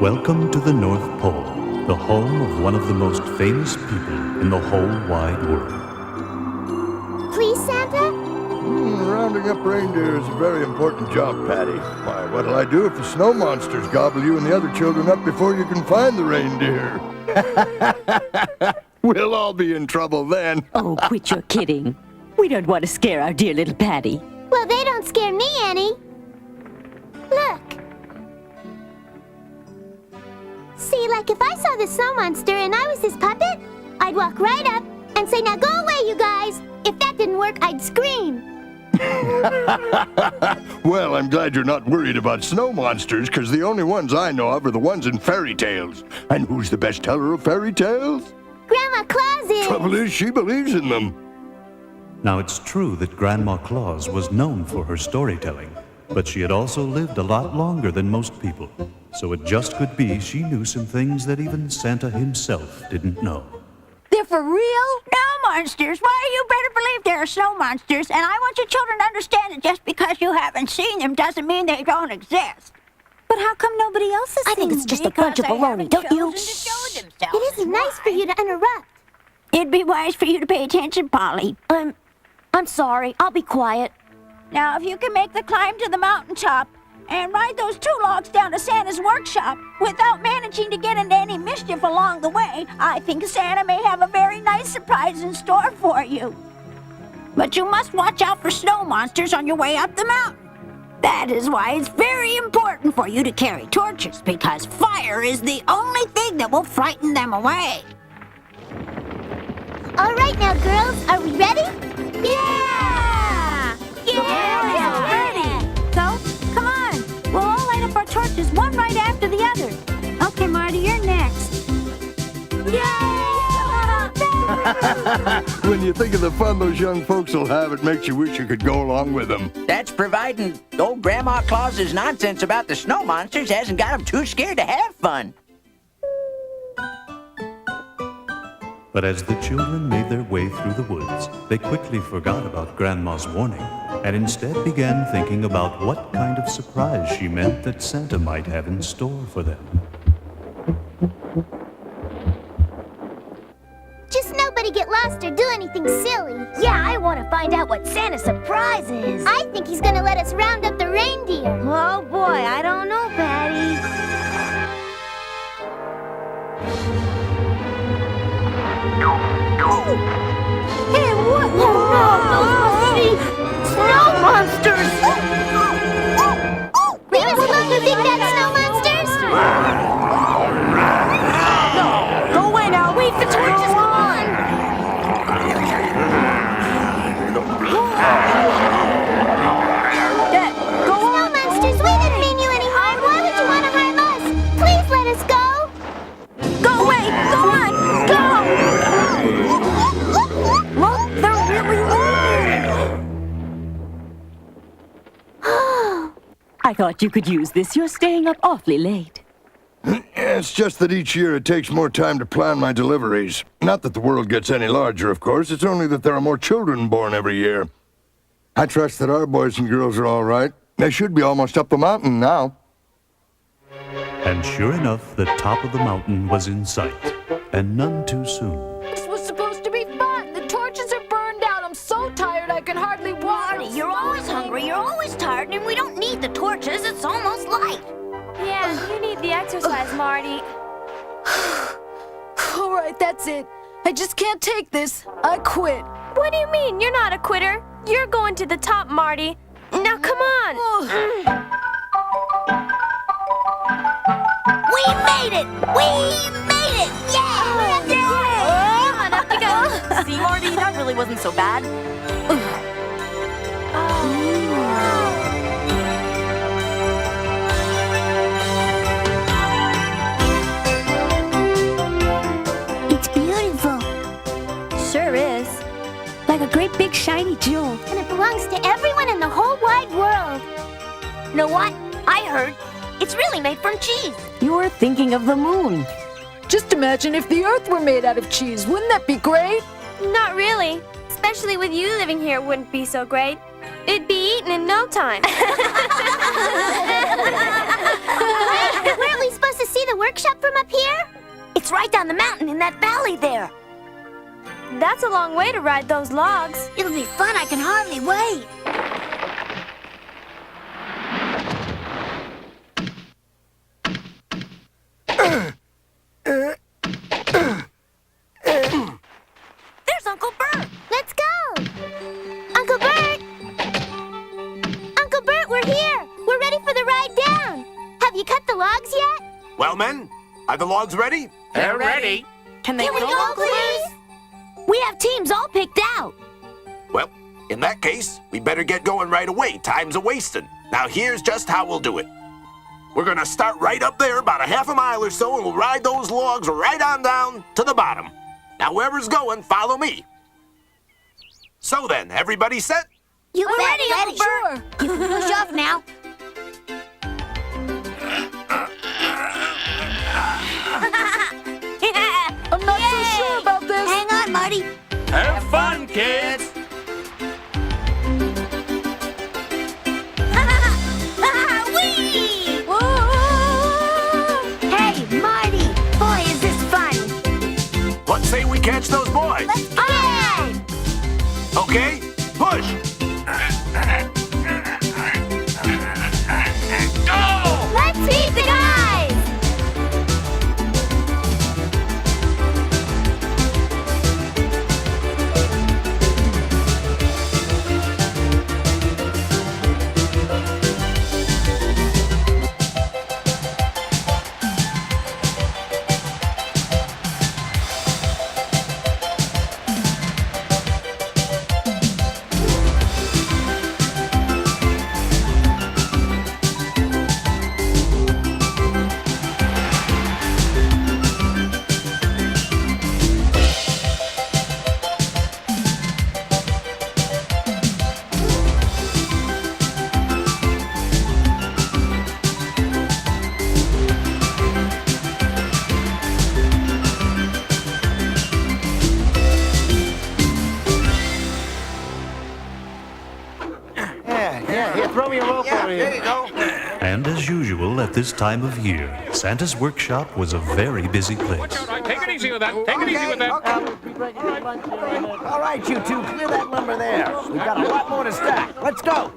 Welcome to the North Pole, the home of one of the most famous people in the whole wide world. Please, Santa? Rounding up reindeer is a very important job, Patty. Why, what'll I do if the snow monsters gobble you and the other children up before you can find the reindeer? We'll all be in trouble then. Oh, quit your kidding. We don't want to scare our dear little Patty. Well, they don't scare me any. Look. See, like if I saw the snow monster and I was his puppet, I'd walk right up and say, "Now go away, you guys." If that didn't work, I'd scream. Well, I'm glad you're not worried about snow monsters, because the only ones I know of are the ones in fairy tales. And who's the best teller of fairy tales? Grandma Claus is. Trouble is, she believes in them. Now, it's true that Grandma Claus was known for her storytelling, but she had also lived a lot longer than most people. So it just could be she knew some things that even Santa himself didn't know. They're for real? Snow monsters? Why, you better believe there are snow monsters, and I want your children to understand that just because you haven't seen them doesn't mean they don't exist. But how come nobody else has I seen think it's them? just a bunch of baloney, don't you? It isn't nice for you to interrupt. It'd be wise for you to pay attention, Polly. I'm sorry. I'll be quiet. Now, if you can make the climb to the mountaintop and ride those 2 logs down to Santa's workshop without managing to get into any mischief along the way, I think Santa may have a very nice surprise in store for you. But you must watch out for snow monsters on your way up the mountain. That is why it's very important for you to carry torches, because fire is the only thing that will frighten them away. All right now, girls, are we ready? Yeah! Yeah, ready. So, come on. We'll all light up our torches, one right after the other. Okay, Marty, you're next. When you think of the fun those young folks will have, it makes you wish you could go along with them. That's providing old Grandma Claus's nonsense about the snow monsters hasn't got them too scared to have fun. But as the children made their way through the woods, they quickly forgot about Grandma's warning and instead began thinking about what kind of surprise she meant that Santa might have in store for them. Just nobody get lost or do anything silly. Yeah, I want to find out what Santa's surprise is. I think he's gonna let us round up the reindeer. Oh boy, I don't know, Patty. Hey, what? Oh no, those must be snow monsters! Leave us alone, you big bad snow monsters! No, go away now. Wait, the torches, come on. Dad, go on. Snow monsters, we didn't mean you any harm. Why would you want to harm us? Please let us go. Go away. Go on. Go. Look, they're really I thought you could use this. You're staying up awfully late. It's just that each year it takes more time to plan my deliveries. Not that the world gets any larger, of course. It's only that there are more children born every year. I trust that our boys and girls are all right. They should be almost up the mountain now. And sure enough, the top of the mountain was in sight, and none too soon. This was supposed to be fun. The torches are burned out. I'm so tired I can hardly walk. Marty, you're always hungry, you're always tired, and we don't need the torches. It's almost light. Yeah, you need the exercise, Marty. All right, that's it. I just can't take this. I quit. What do you mean? You're not a quitter. You're going to the top, Marty. Now, come on. We made it! We made it! Yeah! Come on, up you go. See, Marty, that really wasn't so bad. It's beautiful. Sure is. Like a great big shiny jewel. And it belongs to everyone in the whole wide world. Know what? I heard it's really made from cheese. You're thinking of the moon. Just imagine if the Earth were made out of cheese. Wouldn't that be great? Not really. Especially with you living here, it wouldn't be so great. It'd be eaten in no time. Weren't we supposed to see the workshop from up here? It's right down the mountain in that valley there. That's a long way to ride those logs. It'll be fun. I can hardly wait. There's Uncle Bert. Let's go! Uncle Bert! Uncle Bert, we're here! We're ready for the ride down! Have you cut the logs yet? Well, men, are the logs ready? They're ready. Can we go, please? We have teams all picked out. Well, in that case, we better get going right away. Time's a-wasting. Now, here's just how we'll do it. We're gonna start right up there, about a half a mile or so, and we'll ride those logs right on down to the bottom. Now, whoever's going, follow me. So then, everybody set? You ready, Uncle Bert? You can push off now. I'm not so sure about this. Hang on, Marty. Have fun, kids! Whee! Hey, Marty. Boy, is this fun. Let's say we catch those boys. Okay. Okay, push! Go! Let's meet the guys! Here, throw me a rope over here. There you go. And as usual at this time of year, Santa's workshop was a very busy place. Take it easy with that. Take it easy with that. All right, you two, clear that lumber there. We've got a lot more to stack. Let's go.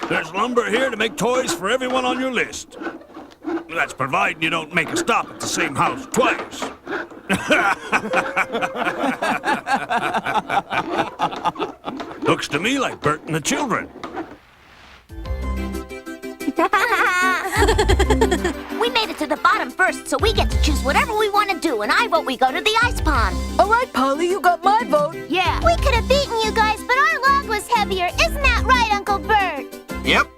There's lumber here to make toys for everyone on your list. That's providing you don't make a stop at the same house twice. Looks to me like Bert and the children. We made it to the bottom first, so we get to choose whatever we want to do, and I vote we go to the ice pond. All right, Polly, you got my vote. Yeah. We could have beaten you guys, but our log was heavier. Isn't that right, Uncle Bert? Yep.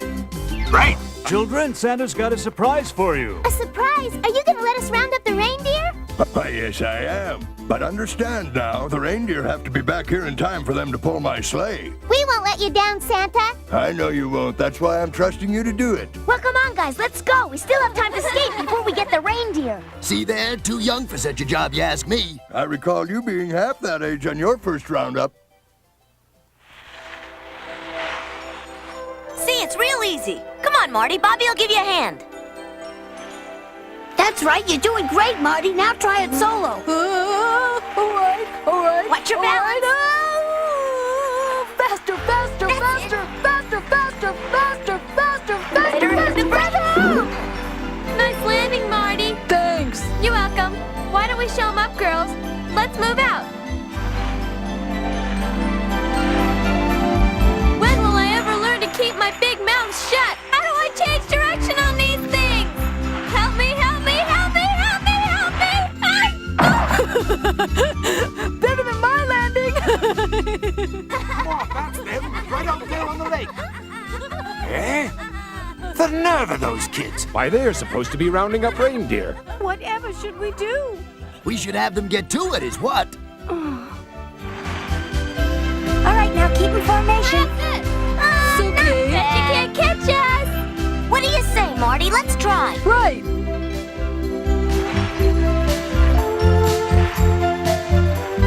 Right. Children, Santa's got a surprise for you. A surprise! Are you gonna let us round up the reindeer? Yes, I am. But understand now, the reindeer have to be back here in time for them to pull my sleigh. We won't let you down, Santa. I know you won't. That's why I'm trusting you to do it. Well, come on, guys, let's go. We still have time to skate before we get the reindeer. See there? Too young for such a job, you ask me. I recall you being half that age on your first roundup. See, it's real easy. Come on, Marty. Bobby will give you a hand. That's right. You're doing great, Marty. Now try it solo. All right. Watch your all balance. Right. Faster, faster, faster, faster, faster, faster, faster, faster, faster. Nice landing, Marty. Thanks. You're welcome. Why don't we show 'em up, girls? Let's move out. When will I ever learn to keep my big mouth shut? How do I change direction on these things? Help me, help me, help me, help me, help me! Better than my landing. Come on, that's them. Right up there on the lake. Eh? The nerve of those kids. Why, they're supposed to be rounding up reindeer. Whatever should we do? We should have them get to it, is what? All right, now keep in formation. That's it. It's okay. You can't catch us. What do you say, Marty? Let's try. Right.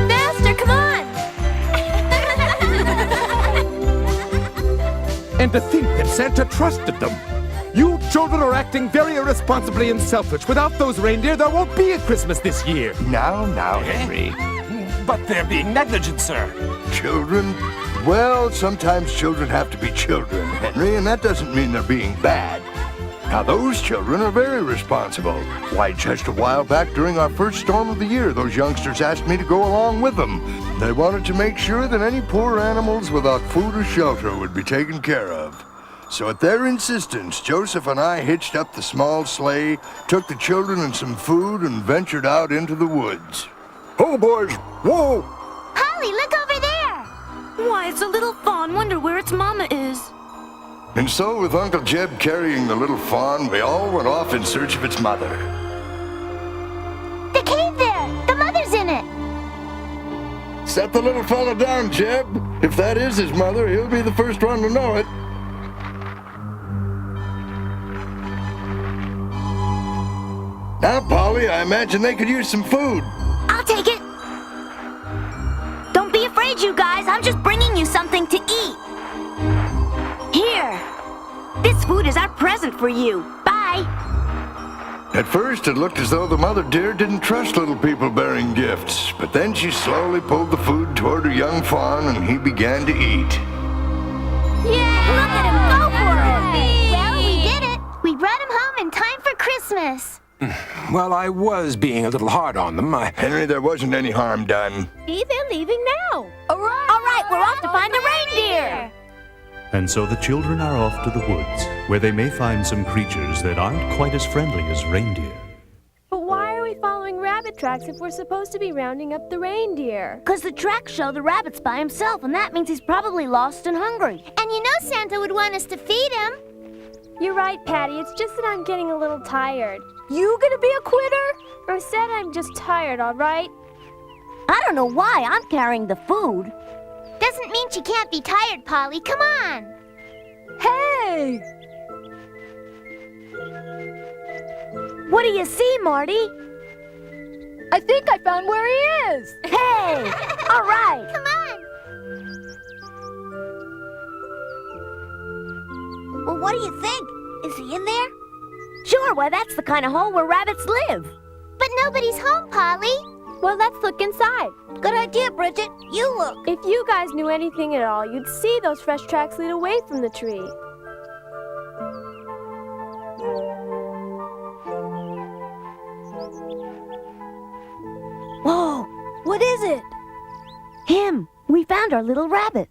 Faster, come on. And to think that Santa trusted them. You children are acting very irresponsibly and selfish. Without those reindeer, there won't be a Christmas this year. Now, Henry. But they're being negligent, sir. Children? Well, sometimes children have to be children, Henry, and that doesn't mean they're being bad. Now, those children are very responsible. Why, just a while back during our first storm of the year, those youngsters asked me to go along with them. They wanted to make sure that any poor animals without food or shelter would be taken care of. So at their insistence, Joseph and I hitched up the small sleigh, took the children and some food, and ventured out into the woods. Oh, boys! Whoa! Polly, look over there! Why, it's a little fawn. Wonder where its mama is. And so, with Uncle Jeb carrying the little fawn, we all went off in search of its mother. The cave there! The mother's in it! Set the little fella down, Jeb. If that is his mother, he'll be the first one to know it. Now, Polly, I imagine they could use some food. I'll take it. Don't be afraid, you guys. I'm just bringing you something to eat. Here. This food is our present for you. Bye. At first, it looked as though the mother deer didn't trust little people bearing gifts, but then she slowly pulled the food toward her young fawn, and he began to eat. Yeah! Look at him go for it. Well, we did it! We brought him home in time for Christmas. Well, I was being a little hard on them. Henry, there wasn't any harm done. They're leaving now. All right, we're off to find the reindeer. And so the children are off to the woods, where they may find some creatures that aren't quite as friendly as reindeer. But why are we following rabbit tracks if we're supposed to be rounding up the reindeer? Because the tracks show the rabbit's by himself, and that means he's probably lost and hungry. And you know Santa would want us to feed him. You're right, Patty. It's just that I'm getting a little tired. You gonna be a quitter? Or said I'm just tired, all right? I don't know why I'm carrying the food. Doesn't mean she can't be tired, Polly. Come on. Hey! What do you see, Marty? I think I found where he is. Hey! All right. Come on. Well, what do you think? Is he in there? Sure, why that's the kind of hole where rabbits live. But nobody's home, Polly. Well, let's look inside. Good idea, Bridget. You look. If you guys knew anything at all, you'd see those fresh tracks lead away from the tree. Whoa! What is it? Him. We found our little rabbit.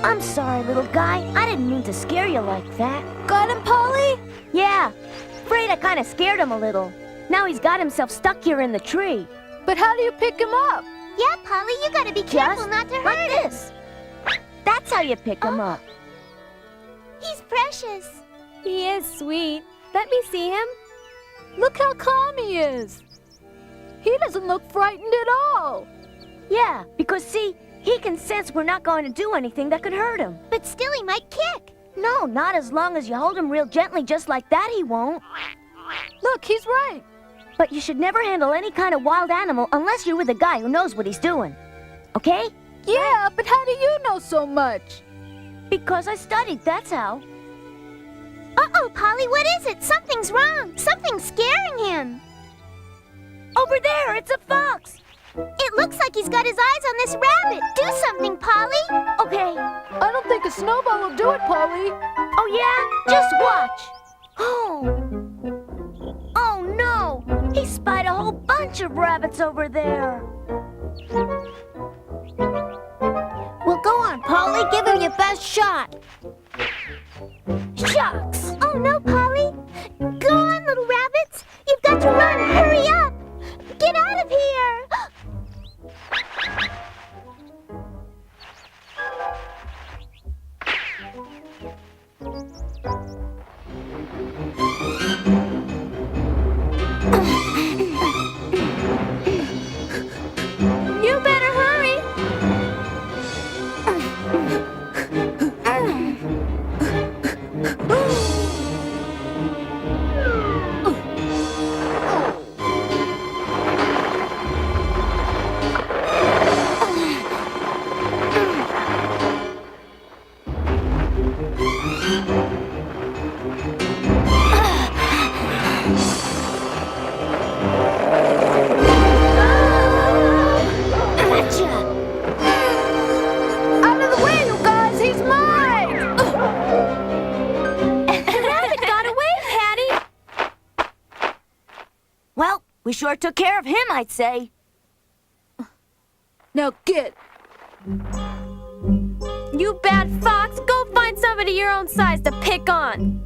I'm sorry, little guy. I didn't mean to scare you like that. Got him, Polly? Yeah. Afraid I kind of scared him a little. Now he's got himself stuck here in the tree. But how do you pick him up? Yeah, Polly, you gotta be careful not to hurt like him. this. That's how you pick him up. He's precious. He is sweet. Let me see him. Look how calm he is. He doesn't look frightened at all. Yeah, because see, he can sense we're not going to do anything that could hurt him. But still, he might kick. No, not as long as you hold him real gently just like that, he won't. Look, he's right. But you should never handle any kind of wild animal unless you're with a guy who knows what he's doing. Okay? Yeah, but how do you know so much? Because I studied, that's how. Uh-oh, Polly, what is it? Something's wrong. Something's scaring him. Over there, it's a fox. It looks like he's got his eyes on this rabbit. Do something, Polly. Okay. I don't think a snowball will do it, Polly. Oh, yeah? Just watch. Oh, no. He spied a whole bunch of rabbits over there. Well, go on, Polly. Give him your best shot. Shucks. Oh, no, Polly. Go on, little rabbits. You've got to run. Hurry up. Get out of here. took care of him, I'd say. Now get. You bad fox, go find somebody your own size to pick on.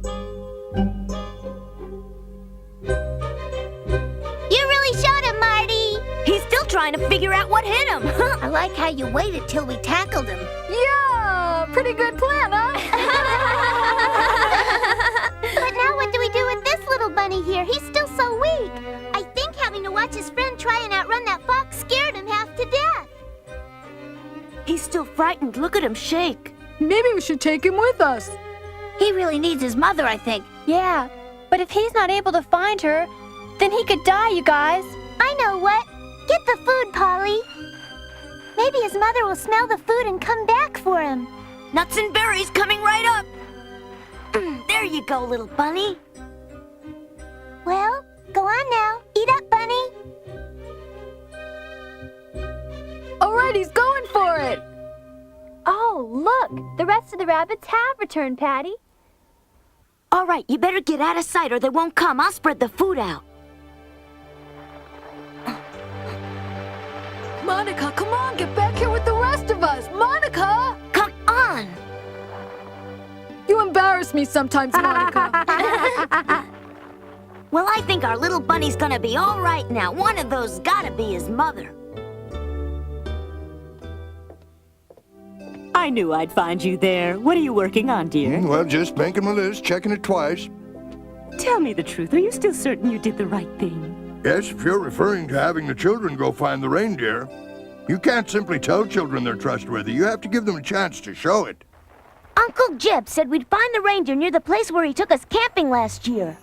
You really showed him, Marty. He's still trying to figure out what hit him. I like how you waited till we tackled him. Yeah, pretty good plan, huh? But now what do we do with this little bunny here? He's still so weak. I think having to watch his friend try and outrun that fox scared him half to death. He's still frightened. Look at him shake. Maybe we should take him with us. He really needs his mother, I think. Yeah, but if he's not able to find her, then he could die, you guys. I know what. Get the food, Polly. Maybe his mother will smell the food and come back for him. Nuts and berries coming right up. There you go, little bunny. Well, go on now. Eat up, Bunny. All right, he's going for it. Oh, look! The rest of the rabbits have returned, Patty. All right, you better get out of sight or they won't come. I'll spread the food out. Monica, come on, get back here with the rest of us. Monica! Come on! You embarrass me sometimes, Monica. Well, I think our little bunny's gonna be all right now. One of those gotta be his mother. I knew I'd find you there. What are you working on, dear? Well, just making my list, checking it twice. Tell me the truth. Are you still certain you did the right thing? Yes, if you're referring to having the children go find the reindeer. You can't simply tell children they're trustworthy. You have to give them a chance to show it. Uncle Jeb said we'd find the reindeer near the place where he took us camping last year.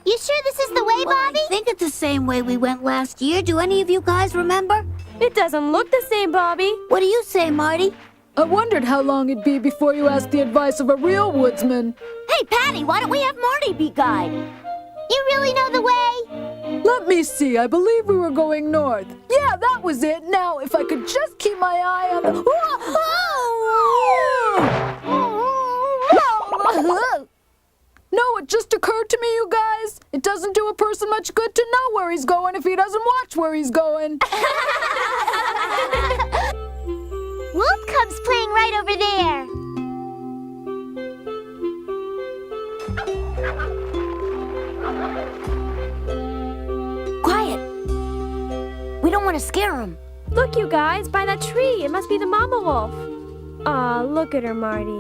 You sure this is the way, Bobby? I think it's the same way we went last year. Do any of you guys remember? It doesn't look the same, Bobby. What do you say, Marty? I wondered how long it'd be before you asked the advice of a real woodsman. Hey, Patty, why don't we have Marty be guide? You really know the way? Let me see. I believe we were going north. Yeah, that was it. Now, if I could just keep my eye on the... No, it just occurred to me, you guys. It doesn't do a person much good to know where he's going if he doesn't watch where he's going. Wolf Cub's playing right over there. Quiet. We don't want to scare him. Look, you guys, by that tree. It must be the mama wolf. Aw, look at her, Marty.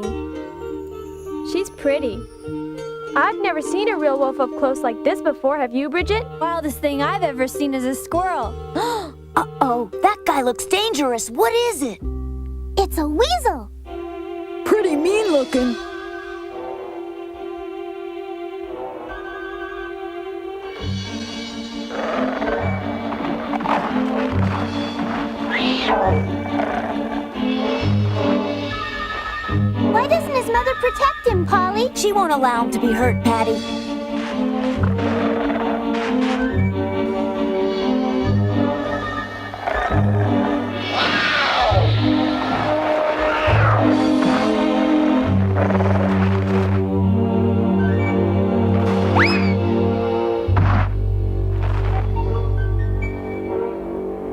She's pretty. I've never seen a real wolf up close like this before. Have you, Bridget? Wildest thing I've ever seen is a squirrel. Uh-oh, that guy looks dangerous. What is it? It's a weasel. Pretty mean looking. Why doesn't his mother protect him, Polly? She won't allow him to be hurt, Patty.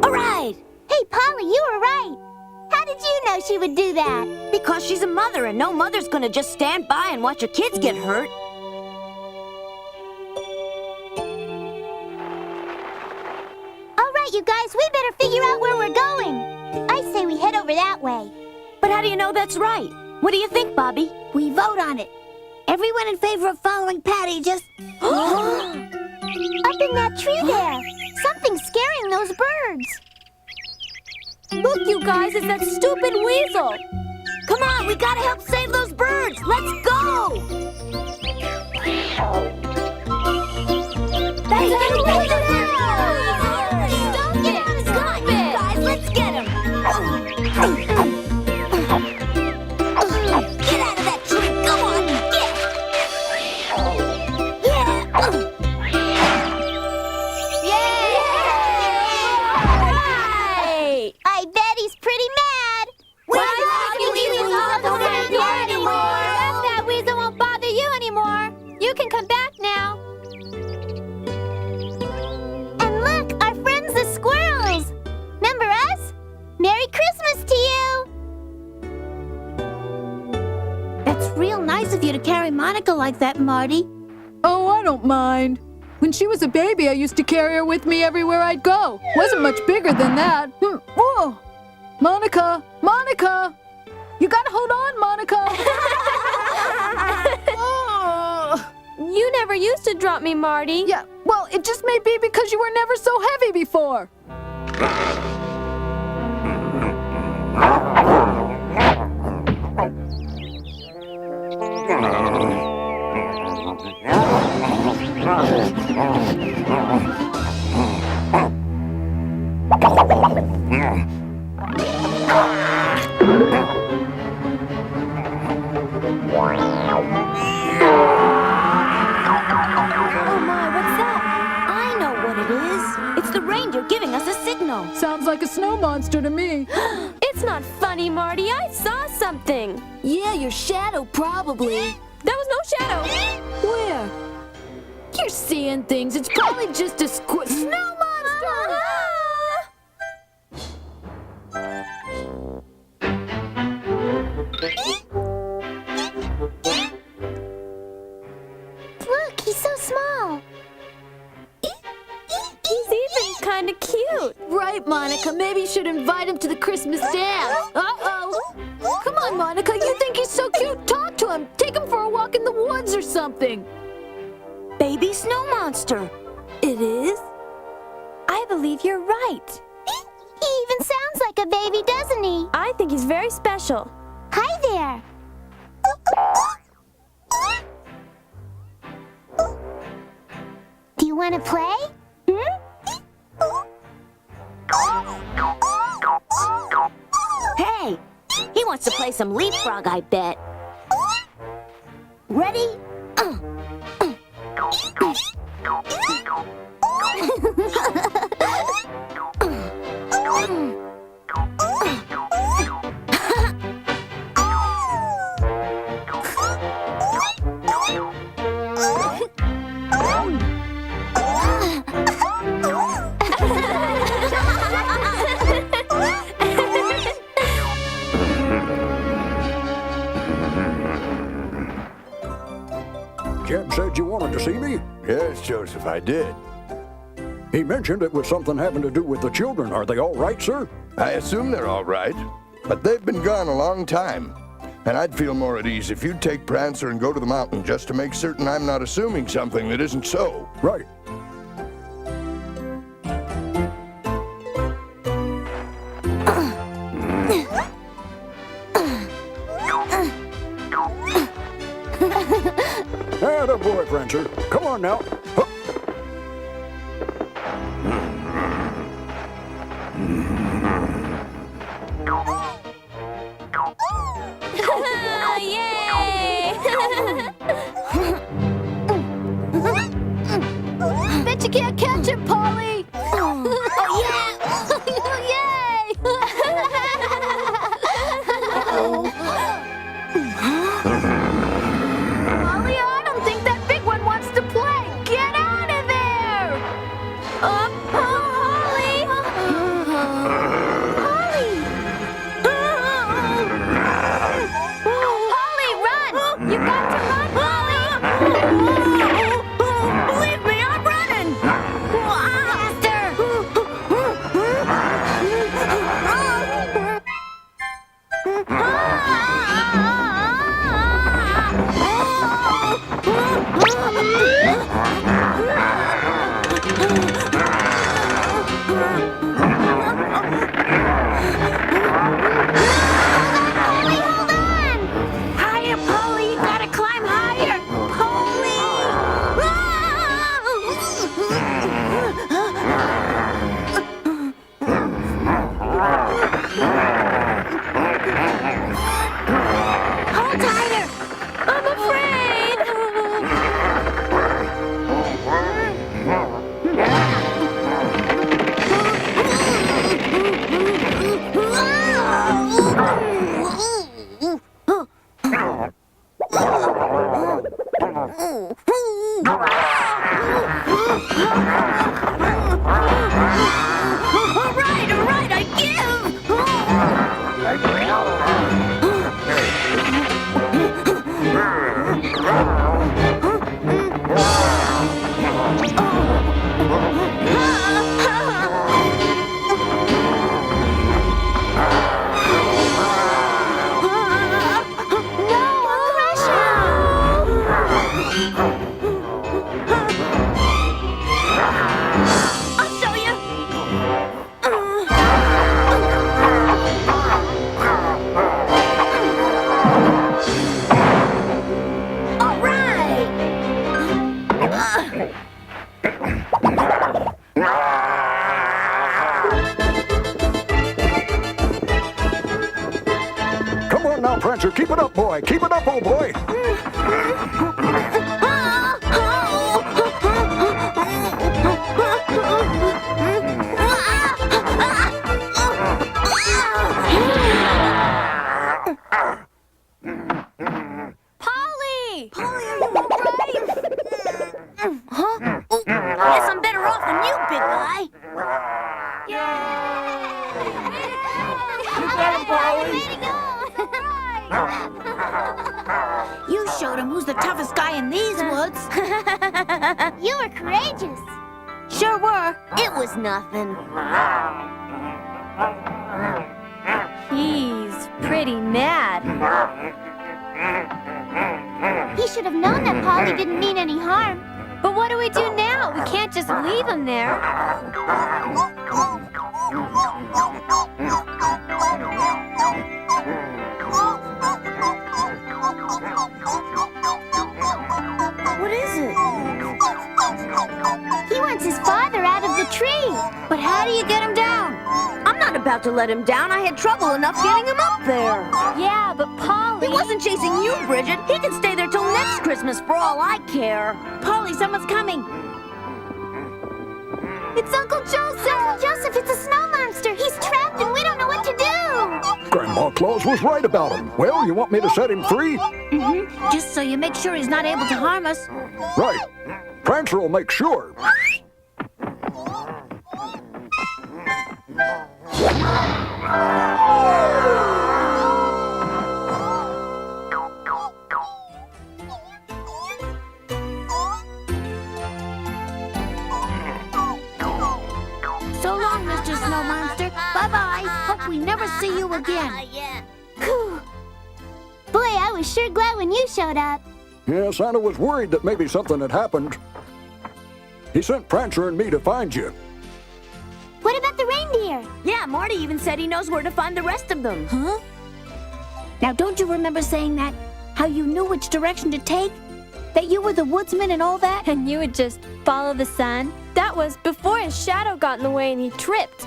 All right! Hey, Polly, you were right. How did you know she would do that? Because she's a mother, and no mother's gonna just stand by and watch her kids get hurt. All right, you guys, we better figure out where we're going. I say we head over that way. But how do you know that's right? What do you think, Bobby? We vote on it. Everyone in favor of following Patty just... Up in that tree there. Something's scaring those birds. Look, you guys, it's that stupid weasel. Come on, we gotta help save those birds. Let's go! That's Stop it! Come on, you guys, let's get him! Get out of that tree! Come on, get! Yay! I bet he's pretty mad. That weasel won't bother you anymore. You can come back now. like that, Marty? Oh, I don't mind. When she was a baby, I used to carry her with me everywhere I'd go. Wasn't much bigger than that. Whoa! Monica! Monica! You gotta hold on, Monica! Oh. You never used to drop me, Marty. Yeah, well, it just may be because you were never so heavy before. Sounds like a snow monster to me. It's not funny, Marty. I saw something. Yeah, your shadow, probably. There was no shadow. Where? You're seeing things. It's probably just a snow monster! Look, he's so small. He's even kind of cute. Right, Monica. Maybe you should invite him to the Christmas dance. Uh-oh. Come on, Monica. You think he's so cute? Talk to him. Take him for a walk in the woods or something. Baby snow monster. It is? I believe you're right. He even sounds like a baby, doesn't he? I think he's very special. Hi there. Do you want to play? Hey, he wants to play some leapfrog, I bet. Ready? Jed said you wanted to see me? Yes, Joseph, I did. He mentioned it was something having to do with the children. Are they all right, sir? I assume they're all right, but they've been gone a long time. And I'd feel more at ease if you'd take Prancer and go to the mountain just to make certain I'm not assuming something that isn't so. Right. Attaboy, Prancer. Come on now. Hup. Bet you can't catch him, Polly! Oh, yeah! Polly, I don't think that big one wants to play! Get out of there! Polly! Polly, run! You got to run, Polly! Believe me, I'm running! Higher, Polly! You gotta climb higher! Hold tighter! I'm afraid. Prancer. Keep it up, boy. Keep it up, old boy. Polly! Huh? Oh, guess I'm better off than you, big guy. You showed him who's the toughest guy in these woods. You were courageous. Sure were. It was nothing. He's pretty mad. He should have known that Polly didn't mean any harm. But what do we do now? We can't just leave him there. What is it? He wants his father out of the tree. But how do you get him down? I'm not about to let him down. I had trouble enough getting him up there. Yeah, but Polly... He wasn't chasing you, Bridget. He can stay there till next Christmas for all I care. Polly, someone's coming. It's Uncle Joseph. Uncle Joseph, it's a snow monster. He's trapped and we don't know what to do. Grandma Claus was right about him. Well, you want me to set him free? Mm-hmm. Just so you make sure he's not able to harm us. Right. Prancer will make sure. So long, Mr. Snow Monster. Bye-bye. Hope we never see you again. Whew. Boy, I was sure glad when you showed up. Yeah, Santa was worried that maybe something had happened. He sent Prancer and me to find you. What about the reindeer? Yeah, Marty even said he knows where to find the rest of them. Huh? Now, don't you remember saying that? How you knew which direction to take? That you were the woodsman and all that? And you would just follow the sun? That was before his shadow got in the way and he tripped.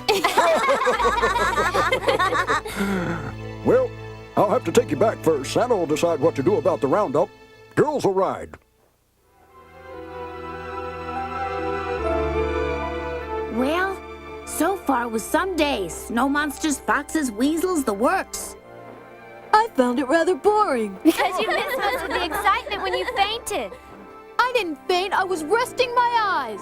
Well, I'll have to take you back first. Santa will decide what to do about the roundup. Girls will ride. Well, so far was some days. Snow monsters, foxes, weasels, the works. I found it rather boring. Because you missed most of the excitement when you fainted. I didn't faint. I was resting my eyes.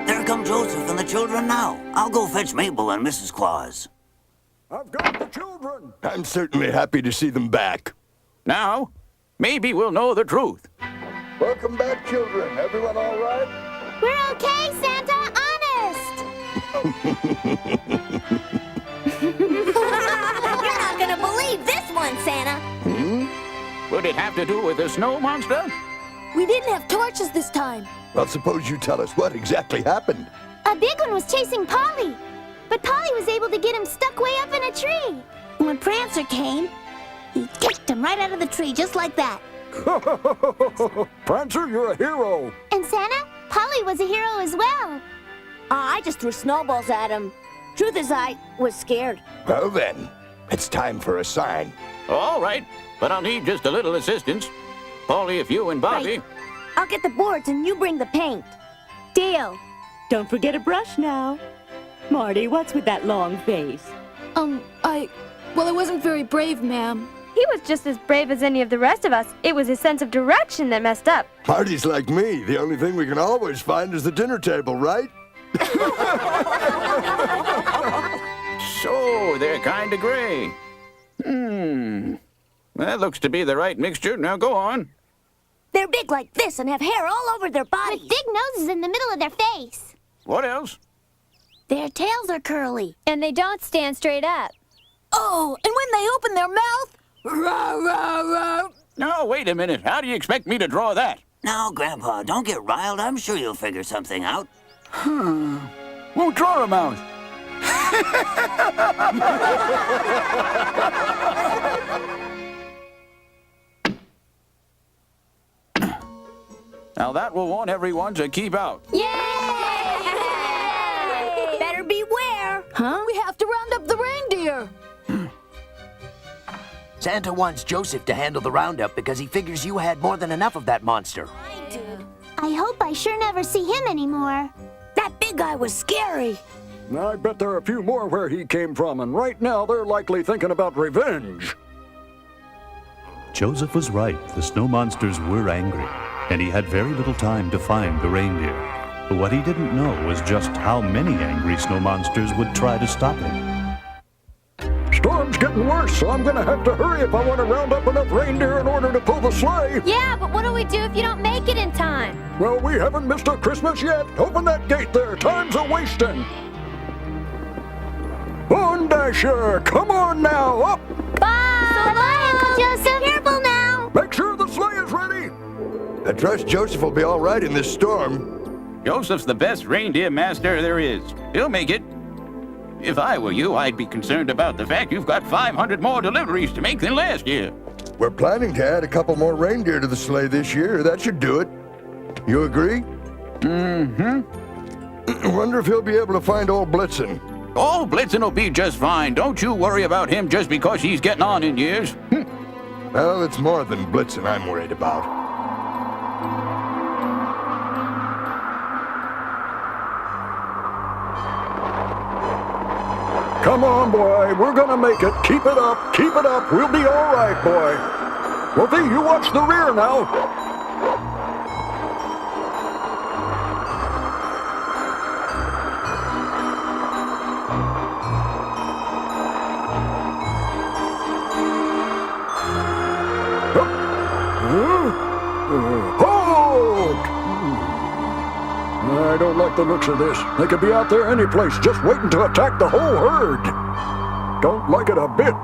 There come Joseph and the children now. I'll go fetch Mabel and Mrs. Claus. I've got the children. I'm certainly happy to see them back. Now, maybe we'll know the truth. Welcome back, children. Everyone all right? We're okay, Santa. Honest. You're not gonna believe this one, Santa. Would it have to do with the snow monster? We didn't have torches this time. Well, suppose you tell us what exactly happened. A big one was chasing Polly. But Polly was able to get him stuck way up in a tree. When Prancer came, he kicked him right out of the tree, just like that. Prancer, you're a hero. And Santa, Polly was a hero as well. I just threw snowballs at him. Truth is, I was scared. Well then, it's time for a sign. All right, but I'll need just a little assistance. Polly, if you and Bobby... Right. I'll get the boards and you bring the paint. Deal. Don't forget a brush now. Marty, what's with that long face? Well, I wasn't very brave, ma'am. He was just as brave as any of the rest of us. It was his sense of direction that messed up. Marty's like me. The only thing we can always find is the dinner table, right? So, they're kind of gray. That looks to be the right mixture. Now go on. They're big like this and have hair all over their bodies. With big noses in the middle of their face. What else? Their tails are curly. And they don't stand straight up. Oh, and when they open their mouth, rah, rah, rah. No, wait a minute. How do you expect me to draw that? Now, Grandpa, don't get riled. I'm sure you'll figure something out. Won't draw a mouth. Now that will want everyone to keep out. Yay! Better beware. Huh? We have to round up the reindeer. Santa wants Joseph to handle the roundup because he figures you had more than enough of that monster. I hope I sure never see him anymore. That big guy was scary. I bet there are a few more where he came from, and right now they're likely thinking about revenge. Joseph was right. The snow monsters were angry, and he had very little time to find the reindeer. But what he didn't know was just how many angry snow monsters would try to stop him. Storm's getting worse, so I'm gonna have to hurry if I want to round up enough reindeer in order to pull the sleigh. Yeah, but what do we do if you don't make it in time? Well, we haven't missed a Christmas yet. Open that gate there. Time's a-wasting. On, Dasher! Come on now, up! Bye, Uncle Joseph. Careful now. Make sure the sleigh is ready. I trust Joseph will be all right in this storm. Joseph's the best reindeer master there is. He'll make it. If I were you, I'd be concerned about the fact you've got 500 more deliveries to make than last year. We're planning to add a couple more reindeer to the sleigh this year. That should do it. You agree? Mm-hmm. Wonder if he'll be able to find old Blitzen. Old Blitzen will be just fine. Don't you worry about him just because he's getting on in years. Well, it's more than Blitzen I'm worried about. Come on, boy. We're gonna make it. Keep it up. Keep it up. We'll be all right, boy. Wolfie, you watch the rear now. Hold! I don't like the looks of this. They could be out there any place, just waiting to attack the whole herd. Don't like it a bit.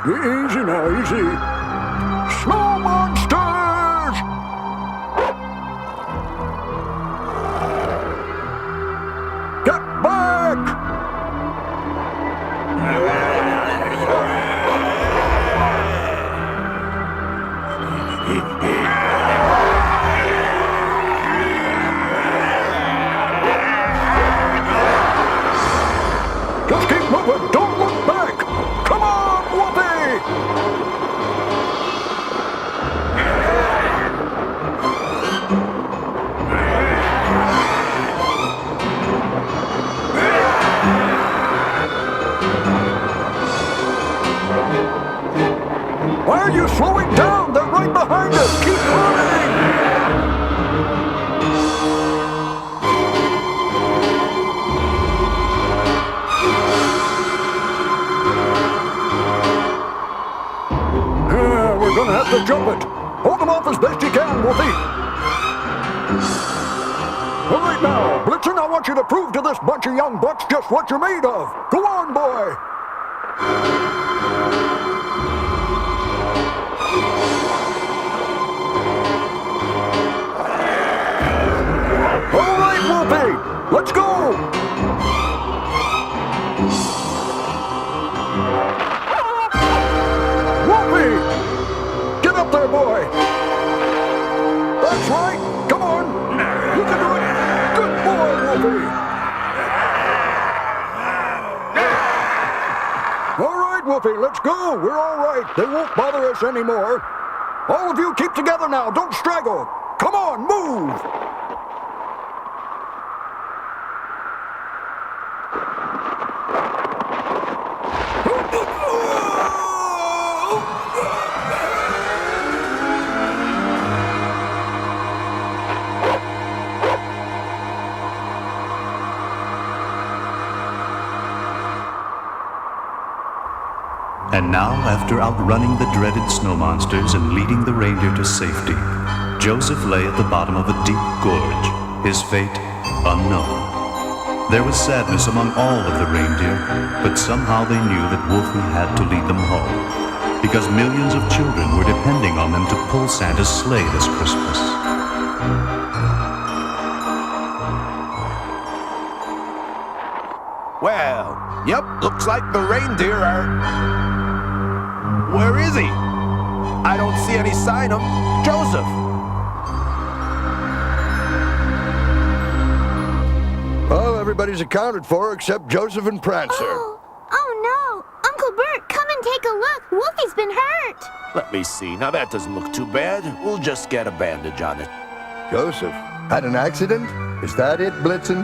Easy now, easy. Snow monsters! Get back! Just keep moving. Don't look back. Come on, Whoopi! Why are you slowing down? They're right behind us. Keep running! We're gonna have to jump it. Hold them off as best you can, Wolfie. All right now, Blitzen, I want you to prove to this bunch of young bucks just what you're made of. Go on, boy. All right, Wolfie, let's go. Wolfie! Get up there, boy! That's right! Come on! You can do it! Good boy, Wolfie! All right, Wolfie, let's go! We're all right. They won't bother us anymore. All of you keep together now. Don't straggle. Come on, move! And now, after outrunning the dreaded snow monsters and leading the reindeer to safety, Joseph lay at the bottom of a deep gorge, his fate unknown. There was sadness among all of the reindeer, but somehow they knew that Wolfie had to lead them home, because millions of children were depending on them to pull Santa's sleigh this Christmas. Well, yep, looks like the reindeer are... Where is he? I don't see any sign of Joseph. everybody's accounted for except Joseph and Prancer. Oh no! Uncle Bert, come and take a look. Wolfie's been hurt. Let me see. Now that doesn't look too bad. We'll just get a bandage on it. Joseph, had an accident? Is that it, Blitzen?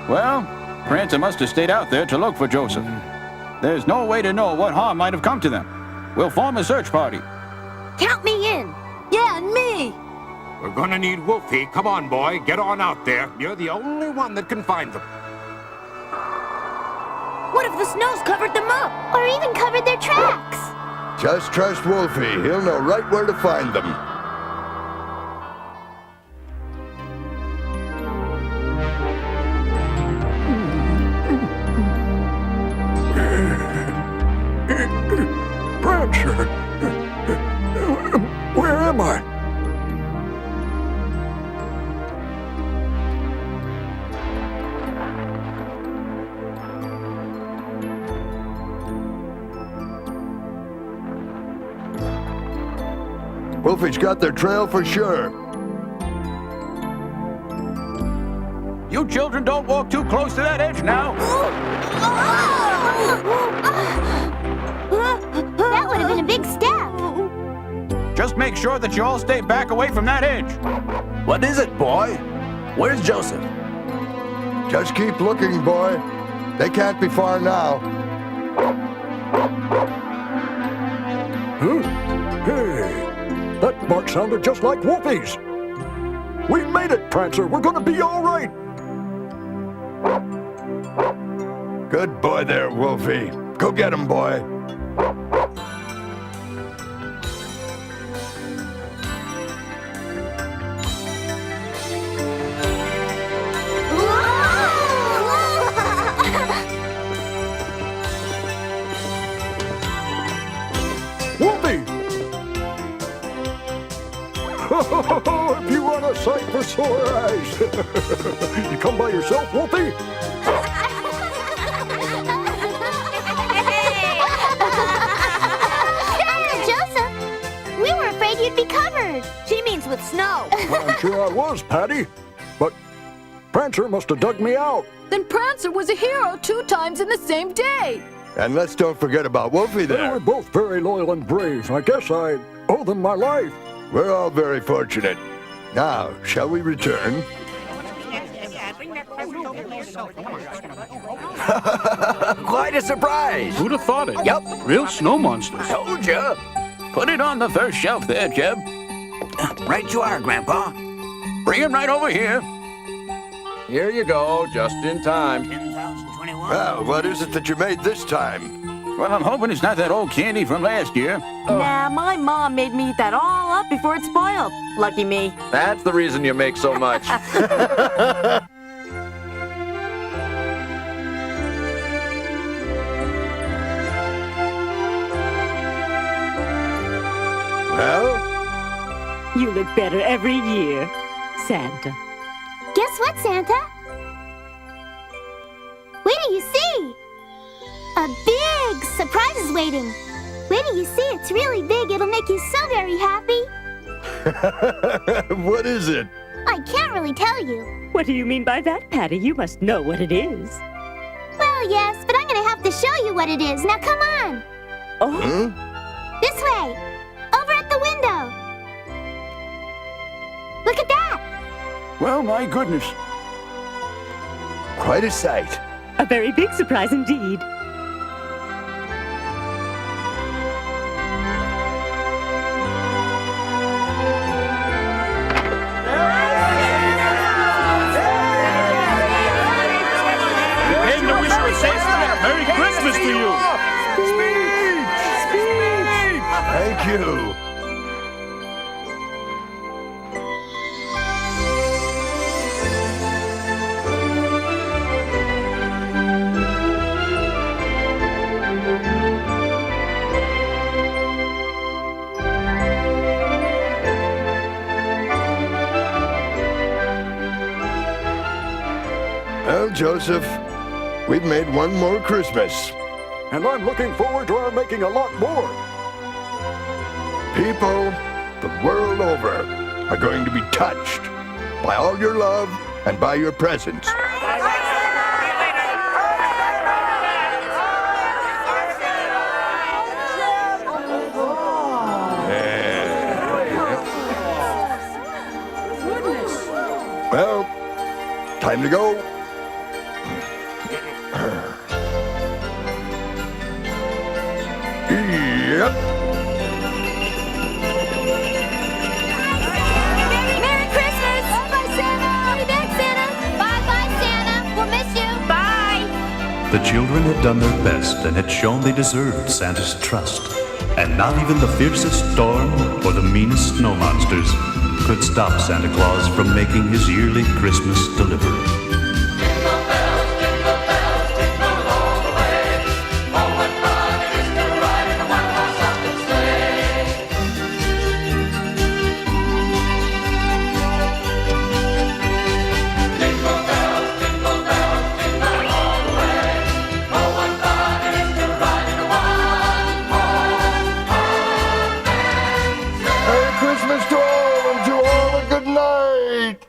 Well, Prancer must have stayed out there to look for Joseph. There's no way to know what harm might have come to them. We'll form a search party. Count me in. Yeah, and me. We're gonna need Wolfie. Come on, boy. Get on out there. You're the only one that can find them. What if the snow's covered them up? Or even covered their tracks? Just trust Wolfie. He'll know right where to find them. Prancer! Where am I? Wolfie's got their trail for sure. You children don't walk too close to that edge now. That would have been a big step. Just make sure that you all stay back away from that edge. What is it, boy? Where's Joseph? Just keep looking, boy. They can't be far now. Huh? Hey, that mark sounded just like Wolfie's. We made it, Prancer. We're gonna be all right. Good boy there, Wolfie. Go get him, boy. Wolfie! If you want a sight for sore eyes. You come by yourself, Wolfie? Uncle Joseph, we were afraid you'd be covered. She means with snow. I'm sure I was, Patty. But Prancer must have dug me out. Then Prancer was a hero 2 times in the same day. And let's don't forget about Wolfie They there. were both very loyal and brave. I guess I owe them my life. We're all very fortunate. Now, shall we return? Quite a surprise. Who'd have thought it? Yep. Real snow monsters. Told ya. Put it on the first shelf there, Jeb. Right you are, Grandpa. Bring him right over here. Here you go, just in time. 10,021. Well, what is it that you made this time? Well, I'm hoping it's not that old candy from last year. Nah, my mom made me eat that all up before it spoiled. Lucky me. That's the reason you make so much. Well, You look better every year, Santa. Guess what, Santa? Wait till you see! A big surprise is waiting. Wait till you see it's really big. It'll make you so very happy. what is it? I can't really tell you. What do you mean by that, Patty? You must know what it is. Well, yes, but I'm gonna have to show you what it is. Now come on. Oh, Huh? This way. Over at the window. Look at that. Well, my goodness. Quite a sight. a very big surprise indeed. Came to wish you a safe trip. Merry Christmas to you. Thank you. Well, Joseph, we've made one more Christmas. And I'm looking forward to our making a lot more. People the world over are going to be touched by all your love and by your presents. Time to go. Yep. Merry Christmas! Bye-bye, Santa! Be back, Santa! Bye-bye, Santa! We'll miss you! Bye! The children had done their best and had shown they deserved Santa's trust. And not even the fiercest storm or the meanest snow monsters could stop Santa Claus from making his yearly Christmas delivery. Merry Christmas to all, and to all a good night.